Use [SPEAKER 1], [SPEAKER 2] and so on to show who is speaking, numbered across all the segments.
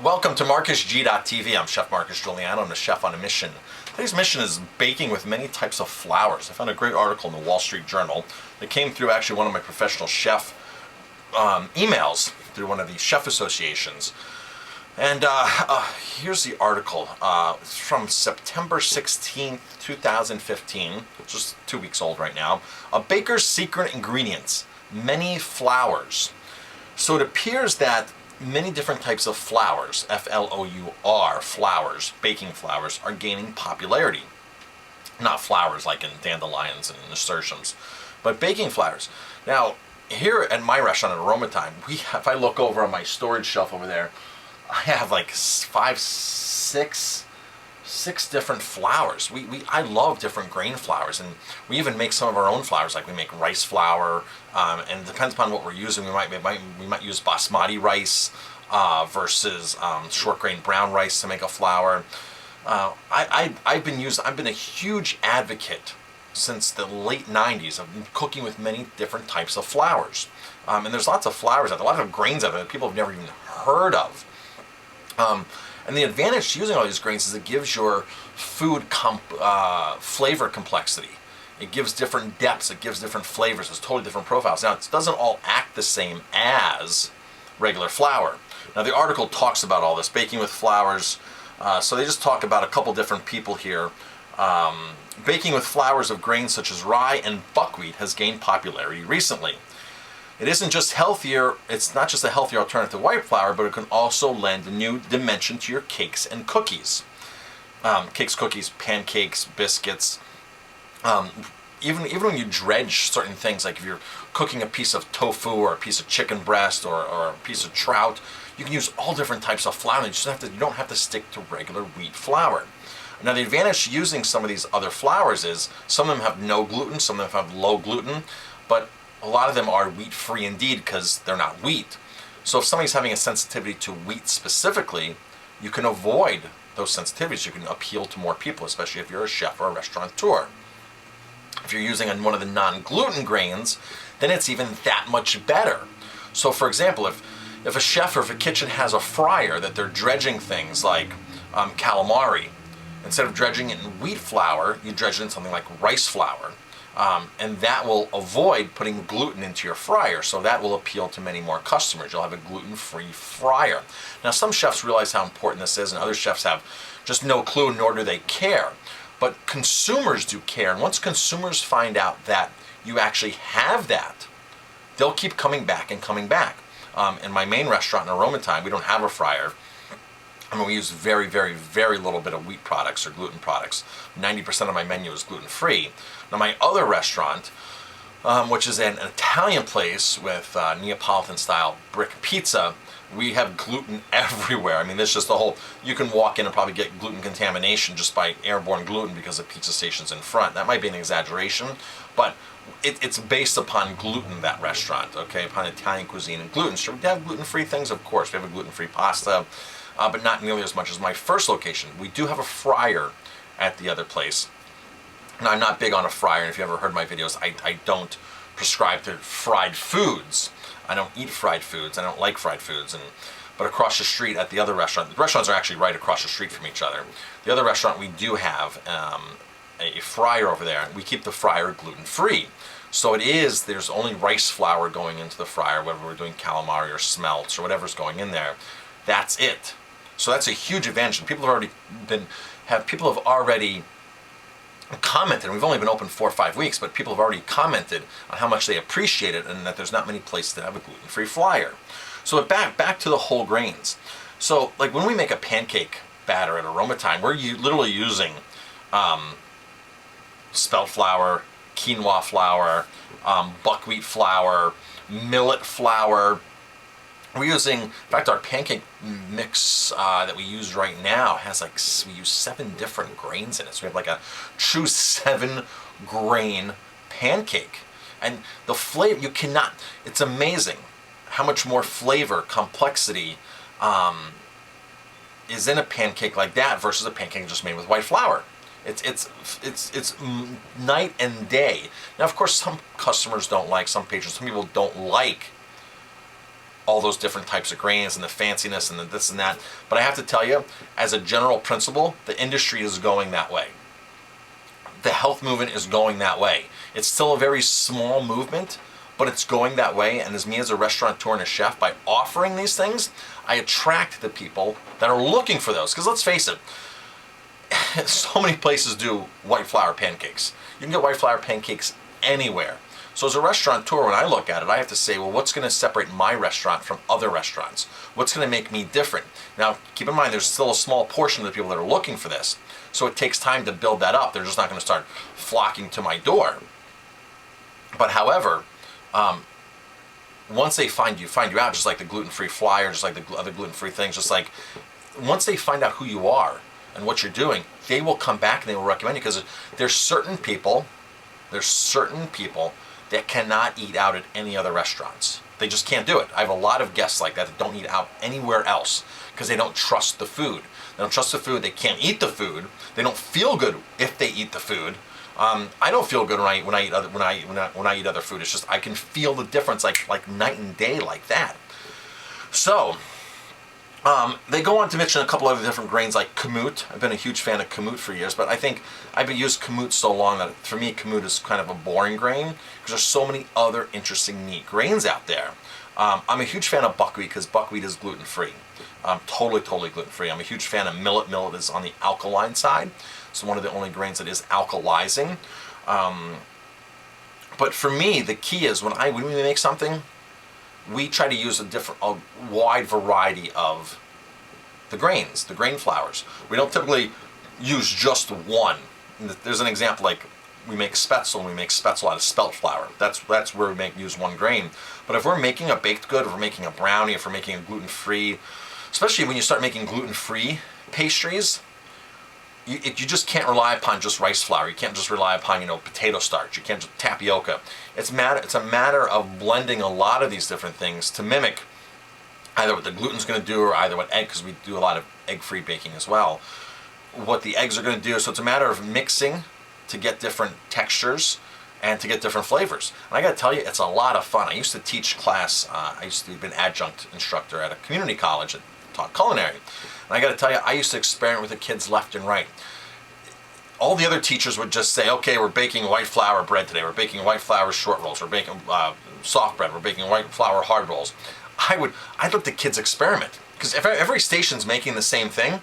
[SPEAKER 1] Welcome to MarcusG.tv. I'm Chef Marcus Giuliano. I'm a chef on a mission. Today's mission is baking with many types of flours. I found a great article in the Wall Street Journal that came through actually one of my professional chef emails through one of the chef associations. And here's the article. It's from September 16th, 2015, just 2 weeks old right now. A baker's secret ingredients, many flours. So it appears that many different types of flours, F-L-O-U-R, flours, baking flours, are gaining popularity. Not flowers like in dandelions and nasturtiums, but baking flours. Now, here at my restaurant at Aromatime, if I look over on my storage shelf over there, I have like six different flours. I love different grain flours, and we even make some of our own flours. Like we make rice flour, and it depends upon what we're using. We might use basmati rice versus short grain brown rice to make a flour. I've been a huge advocate since the late 90s of cooking with many different types of flours, and there's lots of flours out there, a lot of grains out there that people have never even heard of. And the advantage to using all these grains is it gives your food flavor complexity. It gives different depths, it gives different flavors, it's totally different profiles. Now, it doesn't all act the same as regular flour. Now, the article talks about all this, baking with flours. So they just talk about a couple different people here. Baking with flours of grains such as rye and buckwheat has gained popularity recently. It isn't just healthier, it's not just a healthier alternative to white flour, but it can also lend a new dimension to your cakes and cookies. Cakes, cookies, pancakes, biscuits. Even when you dredge certain things, like if you're cooking a piece of tofu or a piece of chicken breast or a piece of trout, you can use all different types of flour. You don't have to stick to regular wheat flour. Now, the advantage to using some of these other flours is some of them have no gluten, some of them have low gluten, but a lot of them are wheat-free indeed because they're not wheat. So if somebody's having a sensitivity to wheat specifically, you can avoid those sensitivities. You can appeal to more people, especially if you're a chef or a restaurateur. If you're using one of the non-gluten grains, then it's even that much better. So for example, if a chef or if a kitchen has a fryer that they're dredging things like calamari, instead of dredging it in wheat flour, you dredge it in something like rice flour. And that will avoid putting gluten into your fryer, so that will appeal to many more customers. You'll have a gluten-free fryer. Now, some chefs realize how important this is, and other chefs have just no clue, nor do they care. But consumers do care, and once consumers find out that you actually have that, they'll keep coming back and coming back. In my main restaurant in Aromatime, we don't have a fryer. I mean, we use very, very, very little bit of wheat products or gluten products. 90% of my menu is gluten-free. Now, my other restaurant, which is an Italian place with Neapolitan-style brick pizza, we have gluten everywhere. I mean, there's just you can walk in and probably get gluten contamination just by airborne gluten because the pizza station's in front. That might be an exaggeration, but it's based upon gluten, that restaurant, okay, upon Italian cuisine and gluten. So we have gluten-free things, of course. We have a gluten-free pasta. But not nearly as much as my first location. We do have a fryer at the other place. Now, I'm not big on a fryer, and if you ever heard my videos, I don't prescribe to fried foods. I don't eat fried foods. I don't like fried foods. But across the street at the other restaurant, the restaurants are actually right across the street from each other. The other restaurant, we do have a fryer over there. We keep the fryer gluten-free. So there's only rice flour going into the fryer, whether we're doing calamari or smelts or whatever's going in there. That's it. So that's a huge advantage. And people have already commented, and we've only been open 4 or 5 weeks, but people have already commented on how much they appreciate it and that there's not many places that have a gluten-free flyer. So back to the whole grains. So like when we make a pancake batter at Aromatime, we're literally using spelt flour, quinoa flour, buckwheat flour, millet flour. We're using, in fact, our pancake mix that we use right now we use 7 different grains in it. So we have like a true 7-grain pancake. And the flavor, it's amazing how much more flavor, complexity is in a pancake like that versus a pancake just made with white flour. It's night and day. Now, of course, some customers don't like, some patrons, some people don't like all those different types of grains and the fanciness and the this and that. But I have to tell you, as a general principle, the industry is going that way. The health movement is going that way. It's still a very small movement, but it's going that way. And as me as a restaurateur and a chef, by offering these things, I attract the people that are looking for those. Because let's face it, so many places do white flour pancakes. You can get white flour pancakes anywhere. So as a restaurateur, when I look at it, I have to say, well, what's going to separate my restaurant from other restaurants? What's going to make me different? Now, keep in mind, there's still a small portion of the people that are looking for this. So it takes time to build that up. They're just not going to start flocking to my door. But however, once they find you out, just like the gluten-free flyer, just like the other gluten-free things, just like once they find out who you are and what you're doing, they will come back and they will recommend you, because there's certain people that cannot eat out at any other restaurants. They just can't do it. I have a lot of guests like that don't eat out anywhere else because they don't trust the food. They don't trust the food. They can't eat the food. They don't feel good if they eat the food. I don't feel good when I eat other food. It's just I can feel the difference like night and day like that. So they go on to mention a couple other different grains like kamut. I've been a huge fan of kamut for years, but I think I've been used kamut so long that for me kamut is kind of a boring grain because there's so many other interesting neat grains out there. I'm a huge fan of buckwheat because buckwheat is gluten-free. Totally gluten-free. I'm a huge fan of millet. Millet is on the alkaline side. It's one of the only grains that is alkalizing. But for me, the key is when we make something, we try to use a wide variety of the grains, the grain flours. We don't typically use just one. There's an example like we make spätzle, and we make spätzle out of spelt flour. That's where we use one grain. But if we're making a baked good, if we're making a brownie, if we're making a gluten-free, especially when you start making gluten-free pastries, you just can't rely upon just rice flour. You can't just rely upon potato starch. You can't just tapioca. It's a matter of blending a lot of these different things to mimic either what the gluten's going to do or either what egg, because we do a lot of egg-free baking as well, what the eggs are going to do. So it's a matter of mixing to get different textures and to get different flavors. And I got to tell you, it's a lot of fun. I used to teach class. I used to be an adjunct instructor at a community college that taught culinary. And I got to tell you, I used to experiment with the kids left and right. All the other teachers would just say, okay, we're baking white flour bread today. We're baking white flour short rolls. We're baking soft bread. We're baking white flour hard rolls. I'd let the kids experiment. Because if every station's making the same thing,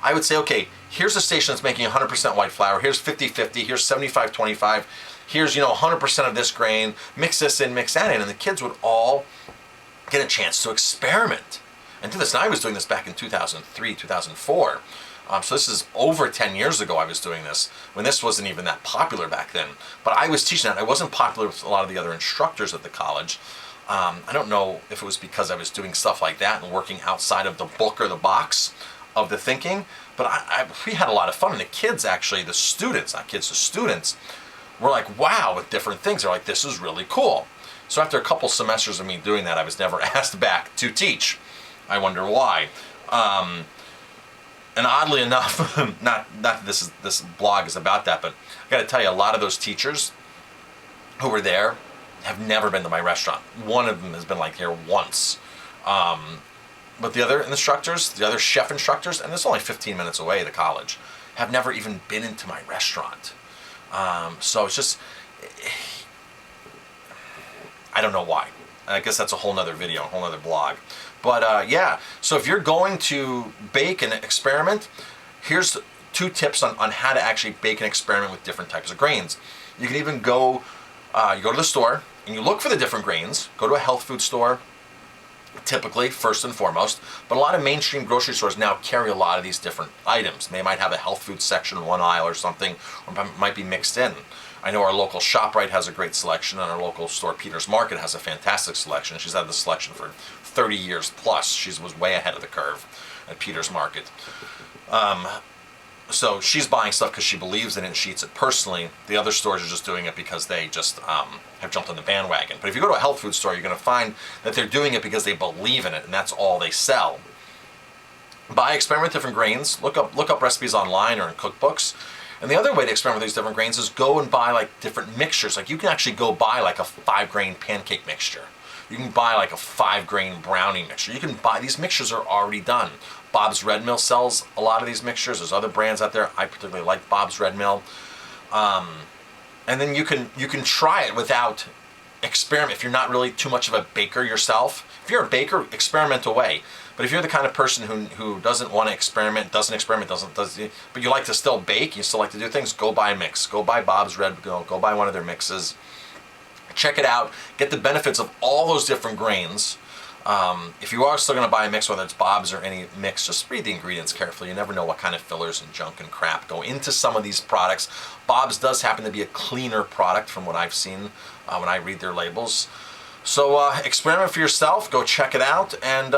[SPEAKER 1] I would say, okay, here's a station that's making 100% white flour. Here's 50-50. Here's 75-25. Here's 100% of this grain. Mix this in, mix that in. And the kids would all get a chance to experiment and do this. And I was doing this back in 2003, 2004. So this is over 10 years ago I was doing this, when this wasn't even that popular back then. But I was teaching that. I wasn't popular with a lot of the other instructors at the college. I don't know if it was because I was doing stuff like that and working outside of the book or the box of the thinking, but we had a lot of fun. And the kids actually, the students, not kids, the students, were like, wow, with different things. They're like, this is really cool. So after a couple semesters of me doing that, I was never asked back to teach. I wonder why. And oddly enough, not that this blog is about that, but I got to tell you, a lot of those teachers who were there have never been to my restaurant. One of them has been like here once. But the other instructors, the other chef instructors, and it's only 15 minutes away, the college, have never even been into my restaurant. So it's just, I don't know why. I guess that's a whole nother video, a whole nother blog. But yeah, so if you're going to bake and experiment, here's 2 tips on how to actually bake and experiment with different types of grains. You can even go, you go to the store and you look for the different grains. Go to a health food store, typically, first and foremost. But a lot of mainstream grocery stores now carry a lot of these different items. They might have a health food section in one aisle or something, or might be mixed in. I know our local ShopRite has a great selection, and our local store, Peter's Market, has a fantastic selection. She's had the selection for 30 years plus. She was way ahead of the curve at Peter's Market. So she's buying stuff because she believes in it and she eats it personally. The other stores are just doing it because they just have jumped on the bandwagon. But if you go to a health food store, you're going to find that they're doing it because they believe in it, and that's all they sell. Buy, experiment with different grains. Look up recipes online or in cookbooks. And the other way to experiment with these different grains is go and buy like different mixtures. Like you can actually go buy like a 5-grain pancake mixture. You can buy like a 5-grain brownie mixture. You can buy, these mixtures are already done. Bob's Red Mill sells a lot of these mixtures. There's other brands out there. I particularly like Bob's Red Mill. And then you can try it without experiment. If you're not really too much of a baker yourself, if you're a baker, experiment away. But if you're the kind of person who doesn't want to experiment, but you like to still bake, you still like to do things, go buy a mix. Go buy Bob's Red, go buy one of their mixes. Check it out. Get the benefits of all those different grains. If you are still going to buy a mix, whether it's Bob's or any mix, just read the ingredients carefully. You never know what kind of fillers and junk and crap go into some of these products. Bob's does happen to be a cleaner product from what I've seen when I read their labels. So experiment for yourself. Go check it out and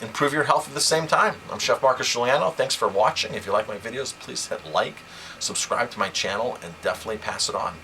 [SPEAKER 1] improve your health at the same time. I'm Chef Marcus Giuliano. Thanks for watching. If you like my videos, please hit like, subscribe to my channel, and definitely pass it on.